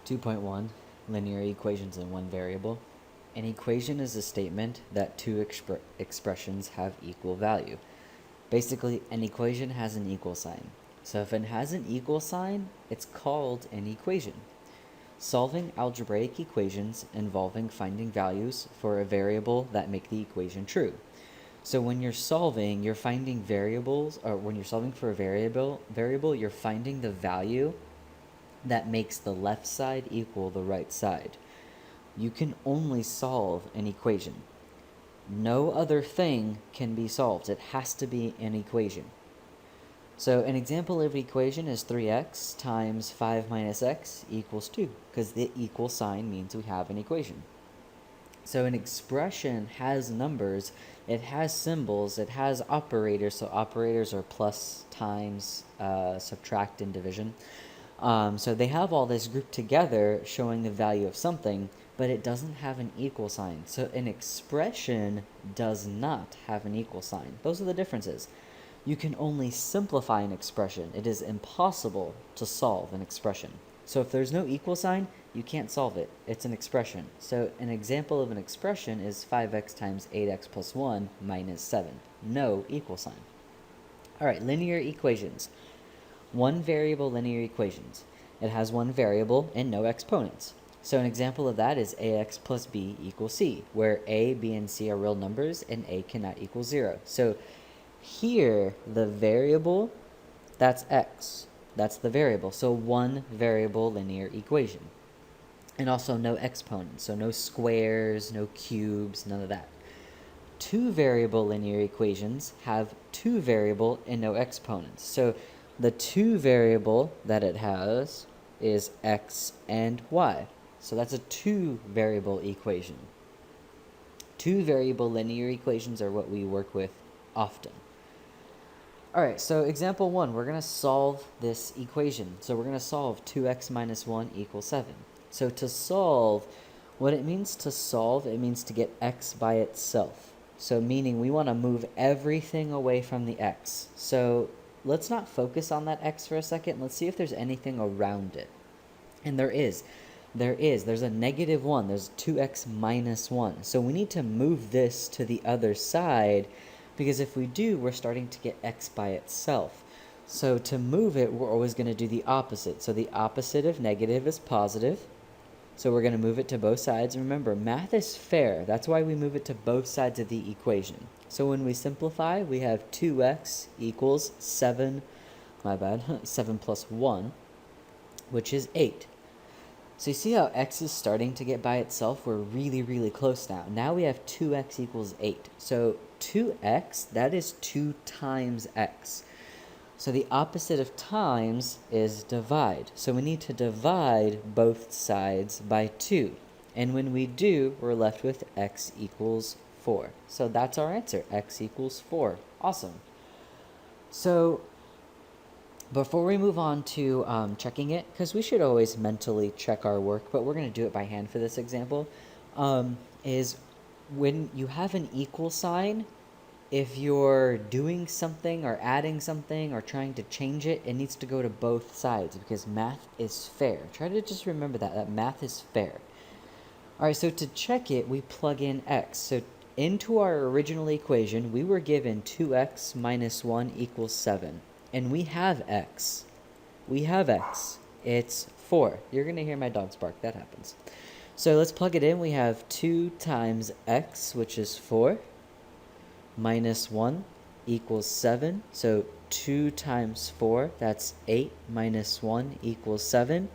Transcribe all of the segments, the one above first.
2.1 Linear equations in one variable. An equation is a statement that two expressions have equal value. Basically, an equation has an equal sign. So if it has an equal sign, it's called an equation. Solving algebraic equations involving finding values for a variable that make the equation true. So when you're solving, you're finding variables, or when you're solving for a variable, you're finding the value that makes the left side equal the right side. You can only solve an equation. No other thing can be solved. It has to be an equation. So an example of equation is 3x times 5 minus x equals 2, because the equal sign means we have an equation. So an expression has numbers, it has symbols, it has operators. So operators are plus, times, subtract, and division. So they have all this grouped together showing the value of something, but it doesn't have an equal sign. So an expression does not have an equal sign. Those are the differences. You can only simplify an expression. It is impossible to solve an expression. So if there's no equal sign, you can't solve it. It's an expression. So an example of an expression is 5x times 8x plus 1 minus 7. No equal sign. All right, linear equations. One variable linear equations. It has one variable and no exponents. So an example of that is ax plus b equals c, where a, b, and c are real numbers and a cannot equal 0. So here, the variable, that's x. That's the variable. So one variable linear equation. And also no exponents. So no squares, no cubes, none of that. Two variable linear equations have two variable and no exponents. So the two variable that it has is x and y. So that's a two variable equation. Two variable linear equations are what we work with often. All right, so example 1, we're going to solve this equation. So we're going to solve 2x minus 1 equals 7. So to solve, what it means to solve, it means to get x by itself. So meaning we want to move everything away from the x. So let's not focus on that x for a second. Let's see if there's anything around it. And there is. There's a negative 1. There's 2x minus 1. So we need to move this to the other side, because if we do, we're starting to get x by itself. So to move it, we're always going to do the opposite. So the opposite of negative is positive. So we're going to move it to both sides. Remember, math is fair. That's why we move it to both sides of the equation. So when we simplify, we have 2x equals 7, 7 plus 1, which is 8. So you see how x is starting to get by itself? We're really, really close now. Now we have 2x equals 8. So 2x, that is 2 times x. So the opposite of times is divide. So we need to divide both sides by 2. And when we do, we're left with x equals 4. So that's our answer, x equals 4. Awesome. So before we move on to checking it, because we should always mentally check our work, but we're going to do it by hand for this example, is when you have an equal sign, if you're doing something or adding something or trying to change it, it needs to go to both sides, because math is fair. Try to just remember that math is fair. All right, so to check it, we plug in x. So into our original equation, we were given 2x minus 1 equals 7. And we have x. We have x. It's 4. You're going to hear my dogs bark. That happens. So let's plug it in. We have 2 times x, which is 4, minus 1 equals 7. So 2 times 4, that's 8, minus 1 equals 7.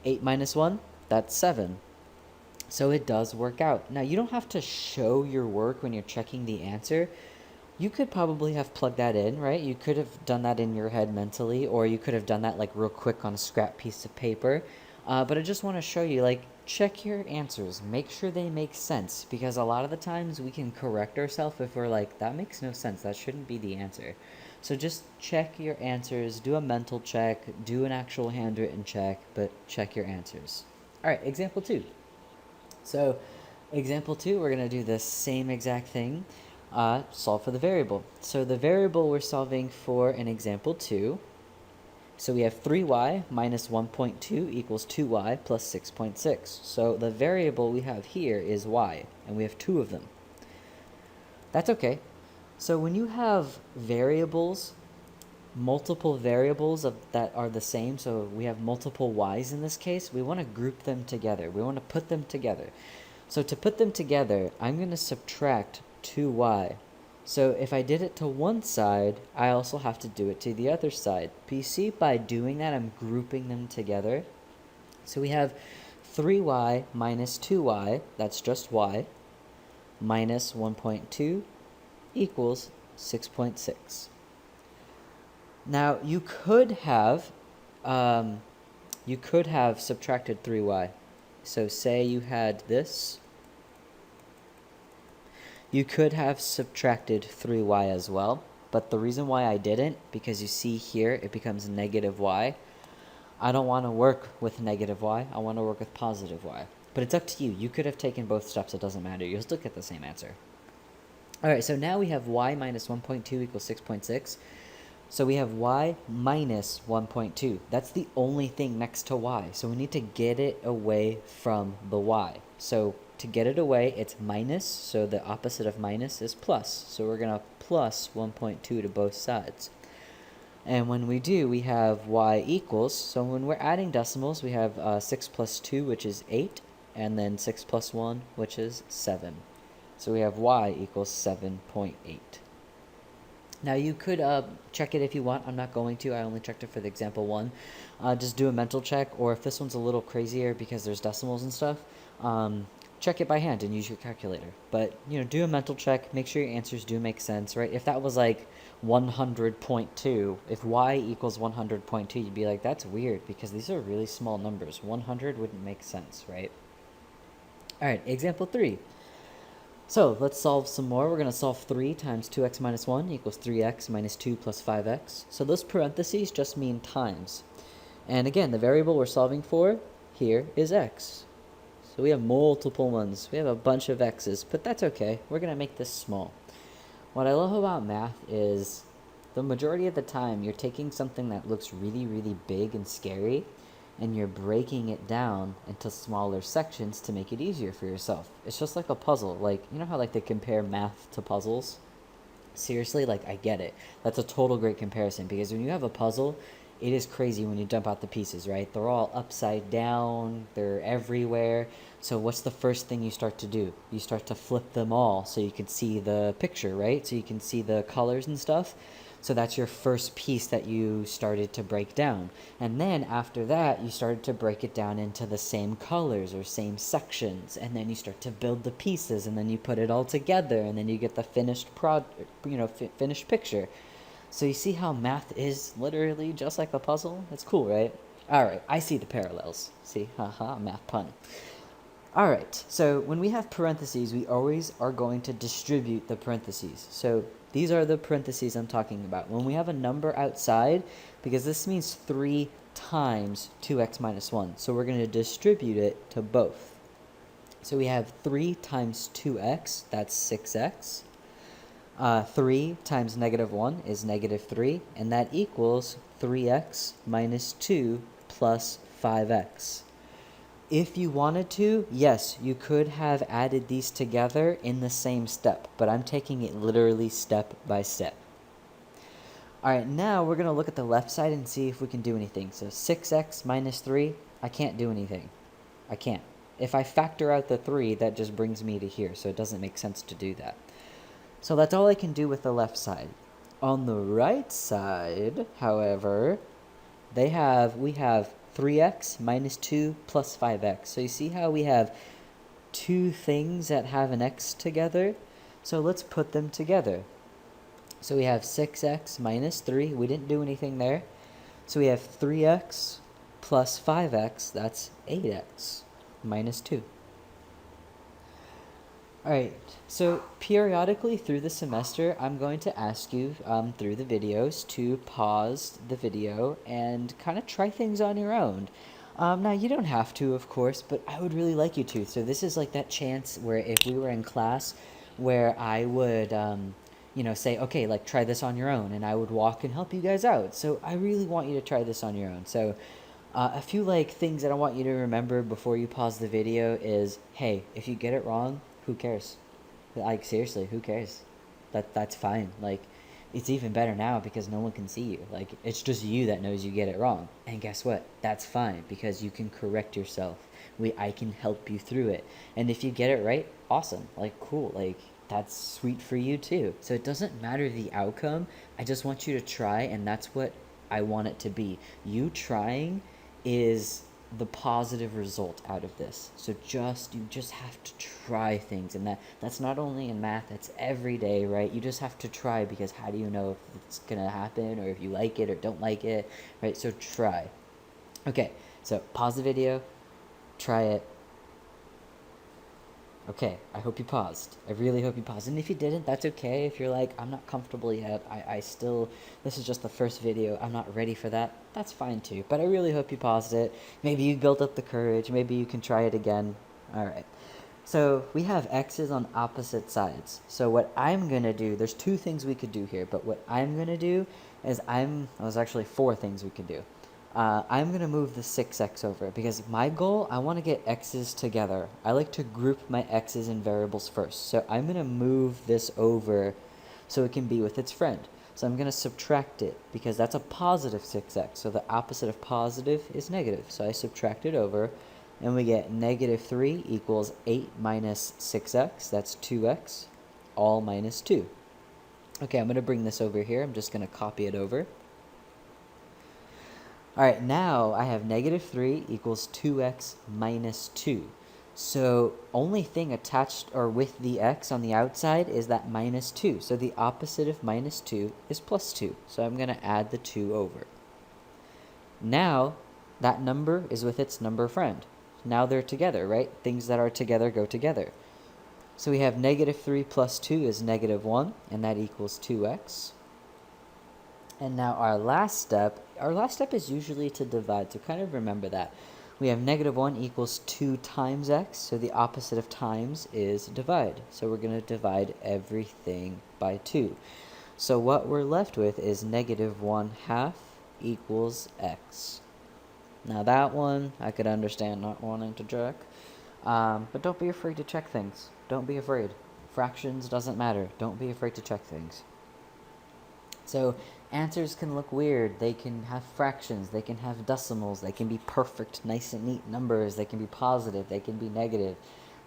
8 minus 1, that's 7. So it does work out. Now, you don't have to show your work when you're checking the answer. You could probably have plugged that in, right? You could have done that in your head mentally, or you could have done that like real quick on a scrap piece of paper. But I just want to show you, like, check your answers. Make sure they make sense, because a lot of the times we can correct ourselves if we're like, that makes no sense. That shouldn't be the answer. So just check your answers. Do a mental check. Do an actual handwritten check, but check your answers. All right, example 2. So example 2, we're going to do the same exact thing. Solve for the variable. So the variable we're solving for in example 2 So we have 3y minus 1.2 equals 2y plus 6.6. So the variable we have here is y, and we have two of them. That's okay. So when you have variables, multiple variables that are the same, so we have multiple y's in this case, we want to group them together. We want to put them together. So to put them together, I'm going to subtract 2y. So if I did it to one side, I also have to do it to the other side. But you see, by doing that, I'm grouping them together. So we have 3y minus 2y, that's just y, minus 1.2 equals 6.6. Now you could have subtracted 3y. So say you had this. You could have subtracted 3y as well, but the reason why I didn't, because you see here it becomes negative y. I don't want to work with negative y. I want to work with positive y. But it's up to you. You could have taken both steps. It doesn't matter. You'll still get the same answer. All right, so now we have y minus 1.2 equals 6.6. So we have y minus 1.2. That's the only thing next to y. So we need to get it away from the y. So to get it away, it's minus. So the opposite of minus is plus. So we're going to plus 1.2 to both sides. And when we do, we have y equals. So when we're adding decimals, we have 6 plus 2, which is 8. And then 6 plus 1, which is 7. So we have y equals 7.8. Now you could check it if you want. I'm not going to. I only checked it for the example one. Just do a mental check, or if this one's a little crazier because there's decimals and stuff, check it by hand and use your calculator. But, do a mental check. Make sure your answers do make sense, right? If that was like 100.2, if y equals 100.2, you'd be like, that's weird because these are really small numbers. 100 wouldn't make sense, right? All right, example 3. So let's solve some more. We're going to solve 3 times 2x minus 1 equals 3x minus 2 plus 5x. So those parentheses just mean times. And again, the variable we're solving for here is x. So we have multiple ones. We have a bunch of x's, but that's okay. We're going to make this small. What I love about math is the majority of the time you're taking something that looks really, really big and scary, and you're breaking it down into smaller sections to make it easier for yourself. It's just like a puzzle. Like, you know how they compare math to puzzles? Seriously, I get it. That's a total great comparison, because when you have a puzzle, it is crazy when you dump out the pieces, right? They're all upside down, they're everywhere. So what's the first thing you start to do? You start to flip them all so you can see the picture, right? So you can see the colors and stuff. So that's your first piece that you started to break down. And then after that, you started to break it down into the same colors or same sections. And then you start to build the pieces, and then you put it all together, and then you get the finished finished picture. So you see how math is literally just like a puzzle? It's cool, right? All right, I see the parallels. See? Haha, math pun. All right, so when we have parentheses, we always are going to distribute the parentheses. So these are the parentheses I'm talking about. When we have a number outside, because this means 3 times 2x minus 1, so we're going to distribute it to both. So we have 3 times 2x, that's 6x. 3 times negative 1 is negative 3, and that equals 3x minus 2 plus 5x. If you wanted to, yes, you could have added these together in the same step, but I'm taking it literally step by step. All right, now we're going to look at the left side and see if we can do anything. So 6x minus 3, I can't do anything. I can't. If I factor out the 3, that just brings me to here, so it doesn't make sense to do that. So that's all I can do with the left side. On the right side, however, we have 3x minus 2 plus 5x. So you see how we have two things that have an x together? So let's put them together. So we have 6x minus 3. We didn't do anything there. So we have 3x plus 5x. That's 8x minus 2. All right, so periodically through the semester, I'm going to ask you through the videos to pause the video and kind of try things on your own. Now, you don't have to, of course, but I would really like you to. So this is like that chance where if we were in class where I would, say, okay, like try this on your own, and I would walk and help you guys out. So I really want you to try this on your own. So a few like things that I want you to remember before you pause the video is, hey, if you get it wrong, who cares? Like seriously, who cares? That's fine. Like it's even better now because no one can see you. Like it's just you that knows you get it wrong. And guess what? That's fine because you can correct yourself. I can help you through it. And if you get it right, awesome. Like cool. Like that's sweet for you too. So it doesn't matter the outcome. I just want you to try, and that's what I want it to be. You trying is the positive result out of this. So you just have to try things, and that's not only in math, that's every day, right? You just have to try, because how do you know if it's gonna happen, or if you like it or don't like it, right? So try. Okay, so pause the video, try it. Okay, I hope you paused. I really hope you paused. And if you didn't, that's okay. If you're like, I'm not comfortable yet, this is just the first video, I'm not ready for that, that's fine too. But I really hope you paused it. Maybe you built up the courage. Maybe you can try it again. All right. So we have x's on opposite sides. So what I'm going to do, there's two things we could do here, but what I'm going to do is there's actually four things we could do. I'm going to move the 6x over, because my goal, I want to get x's together. I like to group my x's and variables first. So I'm going to move this over so it can be with its friend. So I'm going to subtract it, because that's a positive 6x. So the opposite of positive is negative. So I subtract it over, and we get negative 3 equals 8 minus 6x. That's 2x, all minus 2. Okay, I'm going to bring this over here. I'm just going to copy it over. All right, now I have negative 3 equals 2x minus 2. So only thing attached or with the x on the outside is that minus 2. So the opposite of minus 2 is plus 2. So I'm going to add the 2 over. Now that number is with its number friend. Now they're together, right? Things that are together go together. So we have negative 3 plus 2 is negative 1, and that equals 2x. And now our last step is usually to divide, so kind of remember that. We have negative 1 equals 2 times x, so the opposite of times is divide. So we're going to divide everything by 2. So what we're left with is negative 1/2 equals x. Now that one, I could understand not wanting to check, but don't be afraid to check things. Don't be afraid. Fractions doesn't matter. Don't be afraid to check things. So answers can look weird. They can have fractions, they can have decimals, they can be perfect, nice and neat numbers, they can be positive, they can be negative.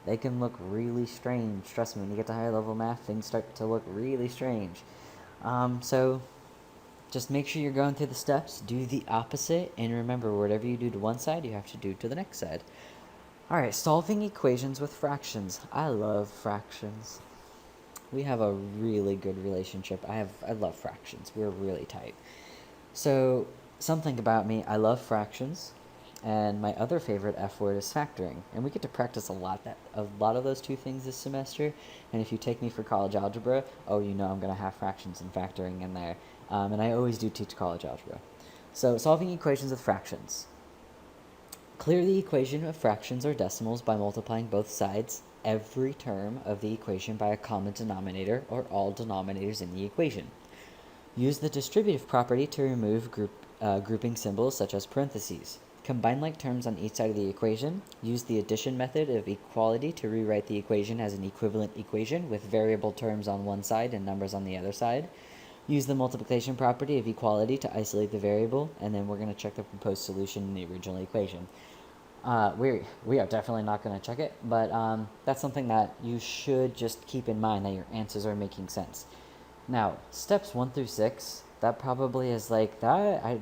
They can look really strange. Trust me, when you get to higher level math, things start to look really strange. So just make sure you're going through the steps, do the opposite, and remember, whatever you do to one side, you have to do to the next side. Alright, solving equations with fractions. I love fractions. We have a really good relationship. I love fractions. We're really tight. So something about me, I love fractions, and my other favorite F word is factoring. And we get to practice a lot of those two things this semester. And if you take me for college algebra, I'm going to have fractions and factoring in there. And I always do teach college algebra. So solving equations with fractions. Clear the equation of fractions or decimals by multiplying both sides, every term of the equation, by a common denominator or all denominators in the equation. Use the distributive property to remove grouping symbols such as parentheses. Combine like terms on each side of the equation. Use the addition method of equality to rewrite the equation as an equivalent equation with variable terms on one side and numbers on the other side. Use the multiplication property of equality to isolate the variable, and then we're going to check the proposed solution in the original equation. We are definitely not going to check it, but that's something that you should just keep in mind, that your answers are making sense. Now, steps 1 through 6, that probably is like that.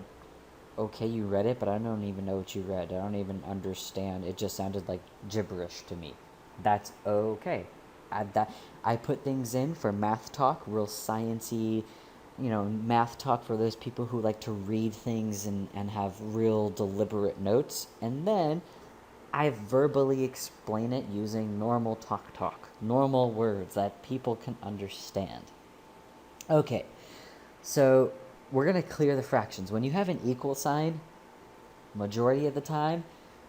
Okay, you read it, but I don't even know what you read. I don't even understand. It just sounded like gibberish to me. That's okay. I put things in for math talk, real sciencey, math talk for those people who like to read things and have real deliberate notes. And then I verbally explain it using normal talk, normal words that people can understand. Okay, so we're going to clear the fractions. When you have an equal sign, majority of the time,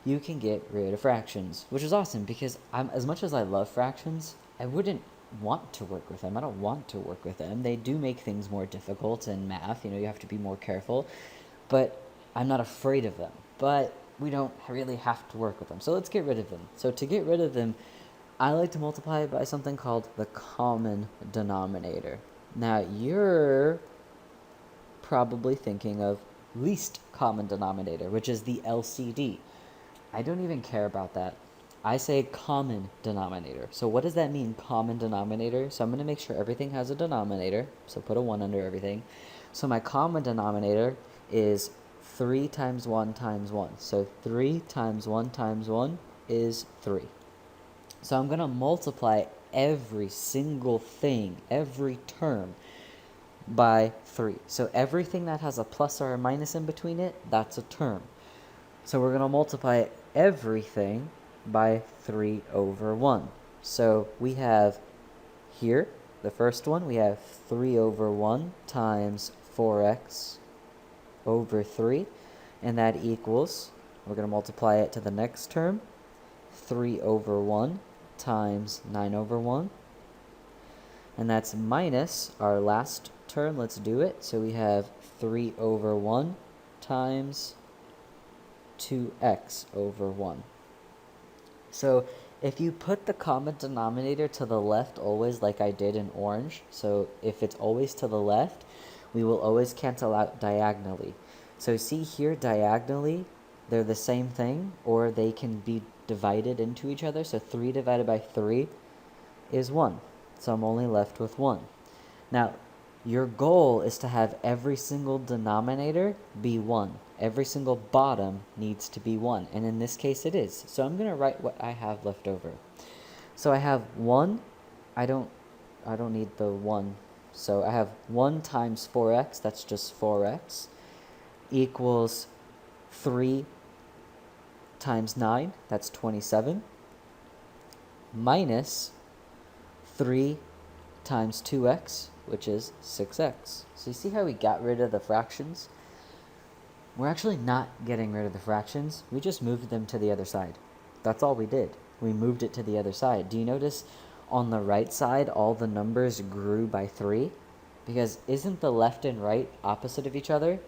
you can get rid of fractions, which is awesome, because as much as I love fractions, I wouldn't want to work with them. I don't want to work with them. They do make things more difficult in math. You have to be more careful. But I'm not afraid of them. But we don't really have to work with them. So let's get rid of them. So to get rid of them, I like to multiply by something called the common denominator. Now, you're probably thinking of least common denominator, which is the LCD. I don't even care about that. I say common denominator. So what does that mean, common denominator? So I'm going to make sure everything has a denominator. So put a 1 under everything. So my common denominator is 3 times 1 times 1. So 3 times 1 times 1 is 3. So I'm going to multiply every single thing, every term, by 3. So everything that has a plus or a minus in between it, that's a term. So we're going to multiply everything by 3 over 1. So we have here, the first one, we have 3 over 1 times 4x over 3. And that equals, we're going to multiply it to the next term, 3 over 1 times 9 over 1. And that's minus our last term. Let's do it. So we have 3 over 1 times 2x over 1. So if you put the common denominator to the left always, like I did in orange, so if it's always to the left, we will always cancel out diagonally. So see here, diagonally, they're the same thing, or they can be divided into each other. So 3 divided by 3 is 1. So I'm only left with 1. Now, your goal is to have every single denominator be 1. Every single bottom needs to be 1. And in this case, it is. So I'm going to write what I have left over. So I have 1. I don't need the 1. So I have 1 times 4x, that's just 4x, equals 3 times 9, that's 27, minus 3 times 2x, which is 6x. So you see how we got rid of the fractions? We're actually not getting rid of the fractions. We just moved them to the other side. That's all we did. We moved it to the other side. Do you notice on the right side, all the numbers grew by 3? Because isn't the left and right opposite of each other?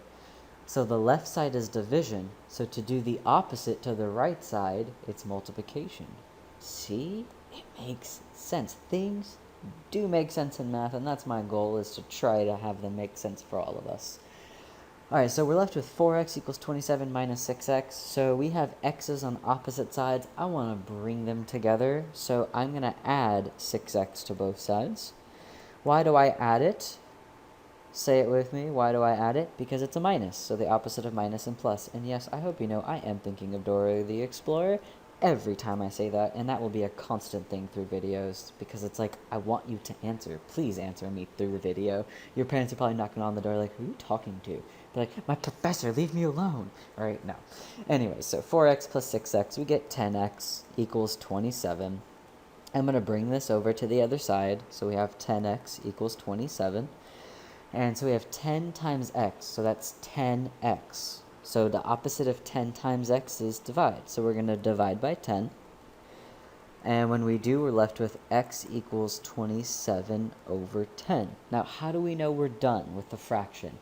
So the left side is division. So to do the opposite to the right side, it's multiplication. See? It makes sense. Things do make sense in math, and that's my goal, is to try to have them make sense for all of us. Alright, so we're left with 4x equals 27 minus 6x. So we have x's on opposite sides. I want to bring them together, so I'm going to add 6x to both sides. Why do I add it? Say it with me. Why do I add it? Because it's a minus, so the opposite of minus and plus. And yes, I hope you know I am thinking of Dora the Explorer every time I say that, and that will be a constant thing through videos, because it's like, I want you to answer. Please answer me through the video. Your parents are probably knocking on the door like, who are you talking to? Be like, my professor, leave me alone. All right, no. Anyway, so 4x plus 6x, we get 10x equals 27. I'm going to bring this over to the other side, so we have 10x equals 27. And so we have 10 times x, so that's 10x. So the opposite of 10 times x is divide. So we're going to divide by 10. And when we do, we're left with x equals 27 over 10. Now, how do we know we're done with the fraction?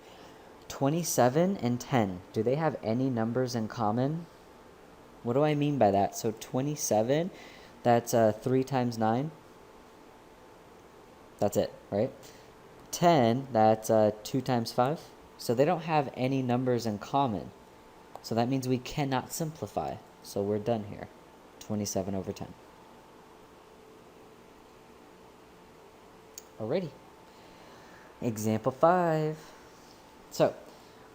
27 and 10, do they have any numbers in common? What do I mean by that? So 27, that's 3 times 9. That's it, right? 10, that's 2 times 5. So they don't have any numbers in common. So that means we cannot simplify. So we're done here. 27 over 10. Alrighty. Example 5. So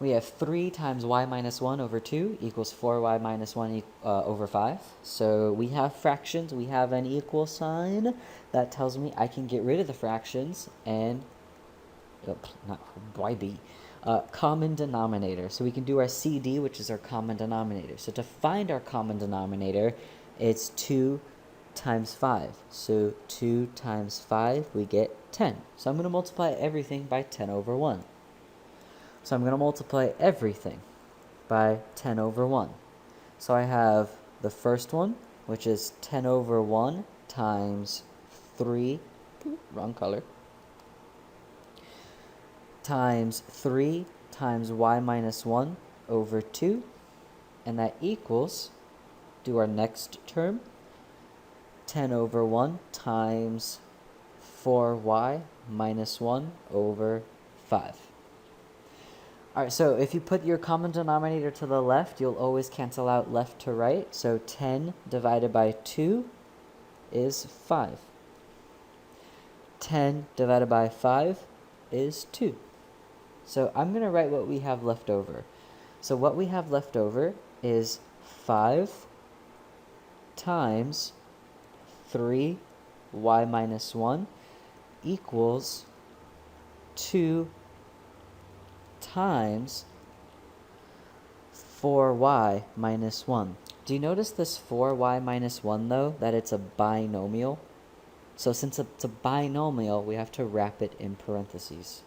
we have 3 times y minus 1 over 2 equals 4y minus 1 over 5. So we have fractions. We have an equal sign. That tells me I can get rid of the fractions and not YB, common denominator. So we can do our CD, which is our common denominator. So to find our common denominator, it's 2 times 5. So 2 times 5, we get 10. So I'm going to multiply everything by 10 over 1. So I'm going to multiply everything by 10 over 1. So I have the first one, which is 10 over 1 times 3 wrong color, times 3 times y minus 1 over 2, and that equals, do our next term, 10 over 1 times 4y minus 1 over 5. All right, so if you put your common denominator to the left, you'll always cancel out left to right. So 10 divided by 2 is 5. 10 divided by 5 is 2. So I'm going to write what we have left over. So what we have left over is 5 times 3y minus 1 equals 2 times 4y minus 1. Do you notice this 4y minus 1 though, that it's a binomial? So since it's a binomial, we have to wrap it in parentheses.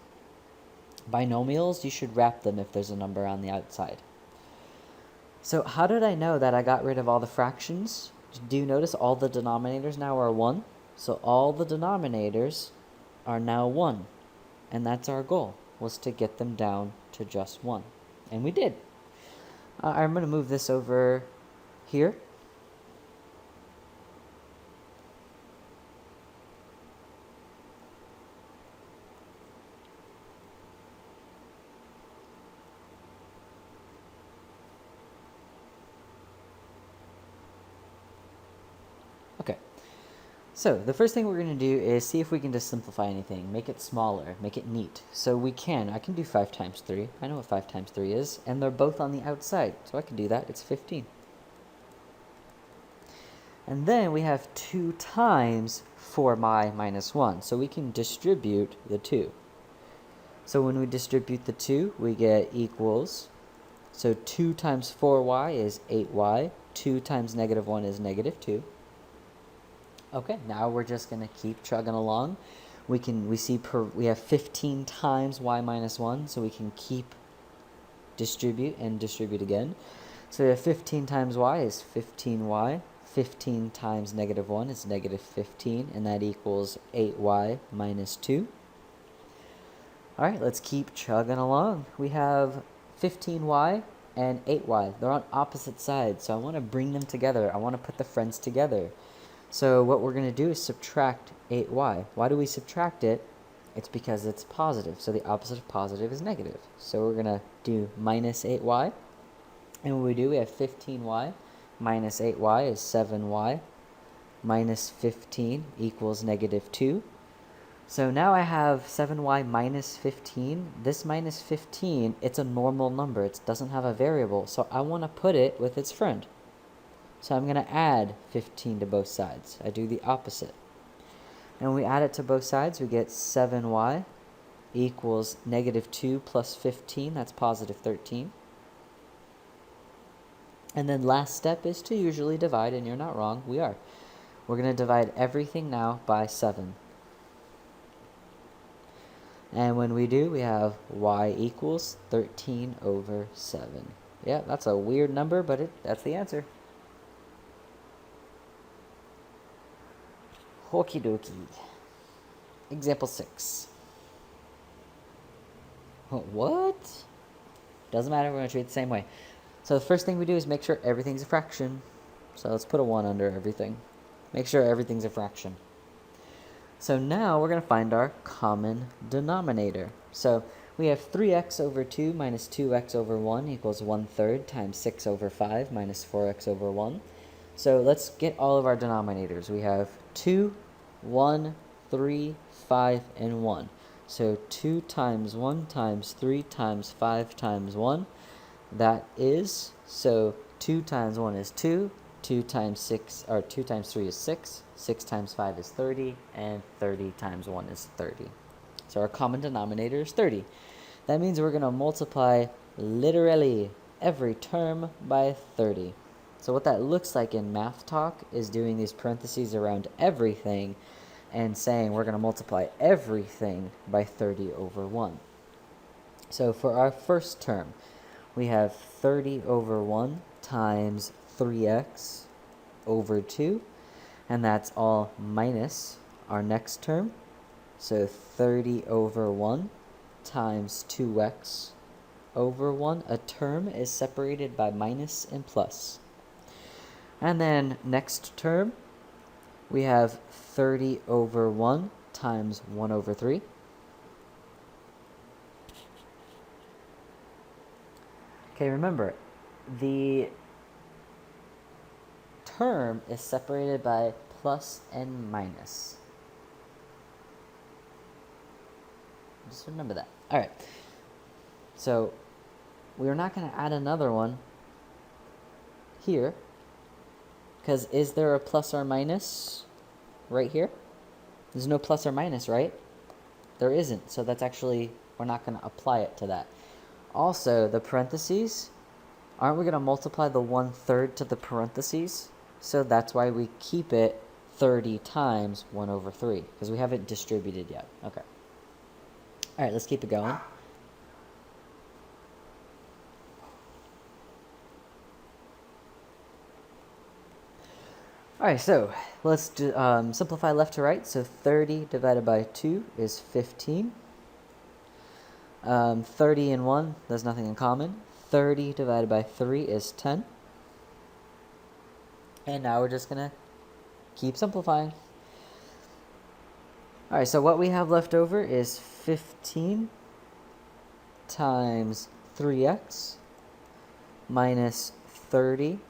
Binomials, you should wrap them if there's a number on the outside. So how did I know that I got rid of all the fractions? Do you notice all the denominators now are 1? So all the denominators are now 1. And that's our goal, was to get them down to just 1. And we did. I'm going to move this over here. Okay, so the first thing we're going to do is see if we can just simplify anything, make it smaller, make it neat. So I can do 5 times 3. I know what 5 times 3 is, and they're both on the outside, so I can do that. It's 15. And then we have 2 times 4y minus 1, so we can distribute the 2. So when we distribute the 2, we get equals, so 2 times 4y is 8y, 2 times negative 1 is negative 2. Okay, now we're just going to keep chugging along. We have 15 times y minus 1, so we can keep distribute and distribute again. So we have 15 times y is 15y. 15 times negative 1 is negative 15, and that equals 8y minus 2. All right, let's keep chugging along. We have 15y and 8y. They're on opposite sides, so I want to bring them together. I want to put the friends together. So what we're going to do is subtract 8y. Why do we subtract it? It's because it's positive. So the opposite of positive is negative. So we're going to do minus 8y. And what we do, we have 15y minus 8y is 7y. Minus 15 equals negative 2. So now I have 7y minus 15. This minus 15, it's a normal number. It doesn't have a variable. So I want to put it with its friend. So I'm going to add 15 to both sides. I do the opposite. And when we add it to both sides, we get 7y equals negative 2 plus 15. That's positive 13. And then last step is to usually divide, and you're not wrong. We are. We're going to divide everything now by 7. And when we do, we have y equals 13 over 7. Yeah, that's a weird number, but that's the answer. Okie dokie. Example 6. What? Doesn't matter, we're going to treat it the same way. So the first thing we do is make sure everything's a fraction. So let's put a 1 under everything. Make sure everything's a fraction. So now we're going to find our common denominator. So we have 3x over 2 minus 2x over 1 equals 1/3 times 6 over 5 minus 4x over 1. So let's get all of our denominators. We have 2, 1, 3, 5, and 1. So 2 times 1 times 3 times 5 times 1. That is, so 2 times 1 is 2, 2 times 3 is 6, 6 times 5 is 30, and 30 times 1 is 30. So our common denominator is 30. That means we're going to multiply literally every term by 30. So what that looks like in math talk is doing these parentheses around everything and saying we're going to multiply everything by 30 over 1. So for our first term, we have 30 over 1 times 3x over 2, and that's all minus our next term, So 30 over 1 times 2x over 1. A term is separated by minus and plus. And then next term, we have 30 over 1 times 1 over 3. Okay, remember, the term is separated by plus and minus. Just remember that. All right. So we're not going to add another one here, because is there a plus or minus right here? There's no plus or minus, right? There isn't. So that's actually, we're not going to apply it to that. Also, the parentheses, aren't we going to multiply the 1/3 to the parentheses? So that's why we keep it 30 times 1 over 3, because we haven't distributed yet. Okay. All right, let's keep it going. All right, so let's simplify left to right. So 30 divided by 2 is 15. 30 and 1, there's nothing in common. 30 divided by 3 is 10. And now we're just going to keep simplifying. All right, so what we have left over is 15 times 3x minus 30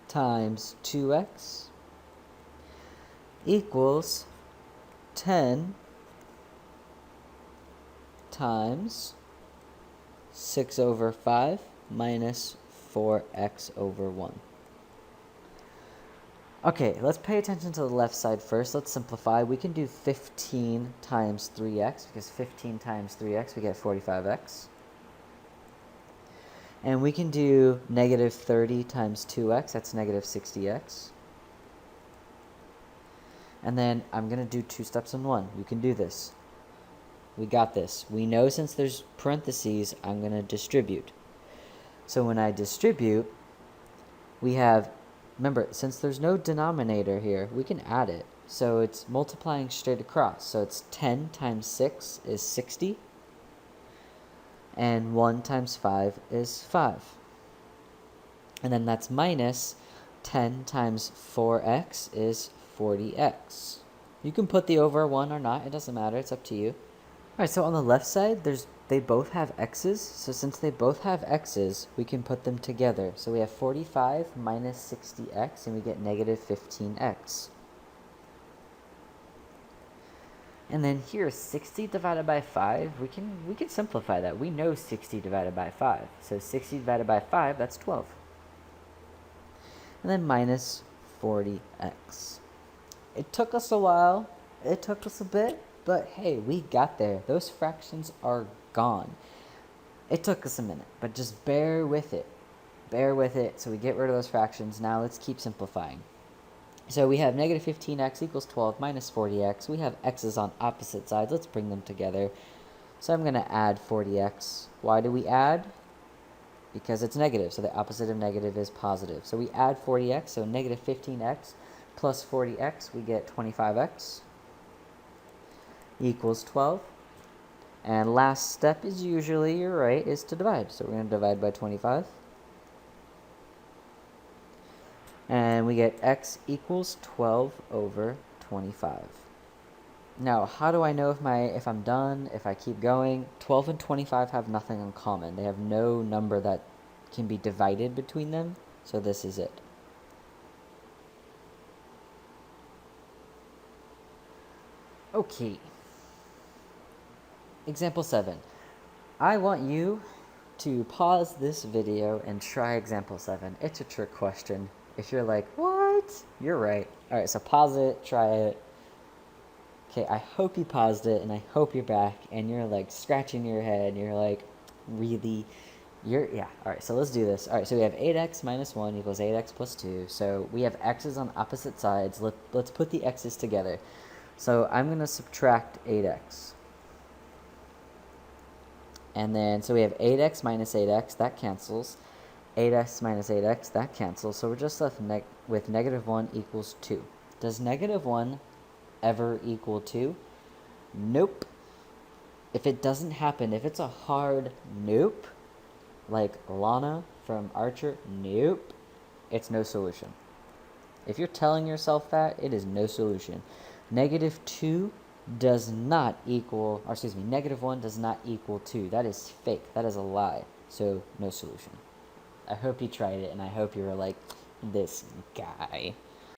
times 2x equals 10 times 6 over 5 minus 4x over 1. Okay, let's pay attention to the left side first. Let's simplify. We can do 15 times 3x, because 15 times 3x, we get 45x. And we can do negative 30 times 2x, that's negative 60x. And then I'm going to do 2 steps in 1. You can do this. We got this. We know since there's parentheses, I'm going to distribute. So when I distribute, we have, remember, since there's no denominator here, we can add it. So it's multiplying straight across. So it's 10 times 6 is 60. And 1 times 5 is 5. And then that's minus 10 times 4x is 40x. You can put the over 1 or not. It doesn't matter. It's up to you. All right, so on the left side, they both have x's. So since they both have x's, we can put them together. So we have 45 minus 60x, and we get negative 15x. And then here, 60 divided by 5, we can simplify that. We know 60 divided by 5. So 60 divided by 5, that's 12. And then minus 40x. It took us a while. It took us a bit. But hey, we got there. Those fractions are gone. It took us a minute, but just bear with it. Bear with it so we get rid of those fractions. Now let's keep simplifying. So we have negative 15x equals 12 minus 40x. We have x's on opposite sides. Let's bring them together. So I'm going to add 40x. Why do we add? Because it's negative. So the opposite of negative is positive. So we add 40x. So negative 15x plus 40x, we get 25x equals 12. And last step is usually, you're right, is to divide. So we're going to divide by 25. And we get x equals 12 over 25. Now, how do I know if I'm done, if I keep going? 12 and 25 have nothing in common. They have no number that can be divided between them, so this is it. Okay. Example 7. I want you to pause this video and try example 7. It's a trick question. If you're like, what? You're right. All right, so pause it, try it. Okay, I hope you paused it, and I hope you're back, and you're like scratching your head, and you're like, really? Yeah, all right, so let's do this. All right, so we have 8x minus 1 equals 8x plus 2. So we have x's on opposite sides. Let's put the x's together. So I'm going to subtract 8x. And then, so we have 8x minus 8x, that cancels. 8x minus 8x, that cancels. So we're just left with negative 1 equals 2. Does negative 1 ever equal 2? nope. If it doesn't happen, if it's a hard nope, like Lana from Archer, nope, it's no solution. If you're telling yourself that, it is no solution. -2 does not equal, or excuse me, -1 does not equal 2. That is fake. That is a lie. So, no solution. I hope you tried it, and I hope you were like, this guy.